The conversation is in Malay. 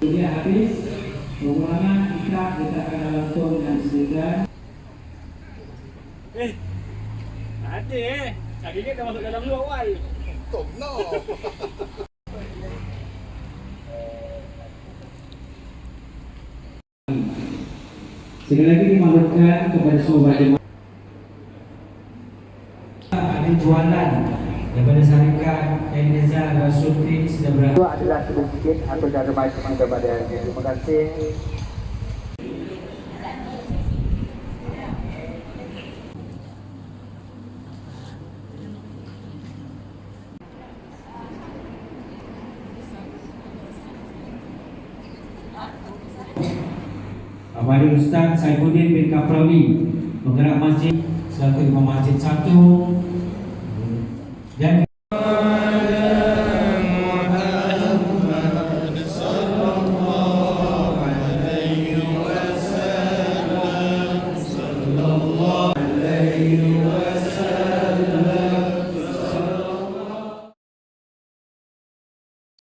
Dia habis pemulangan kita akan langsung dengan segera. Ada tadi ni dah masuk dalam dulu awal. Tom no. Sekali lagi dimaklumkan kepada semua jemaah. Ada jualan daripada syarikat Eneza Rasulti sudah berada. Itu adalah sedikit atau cara baik kepada terima kasih. Kepada Ustaz Saifuddin bin Kaprawi, penggerak masjid selaku Imam Masjid 1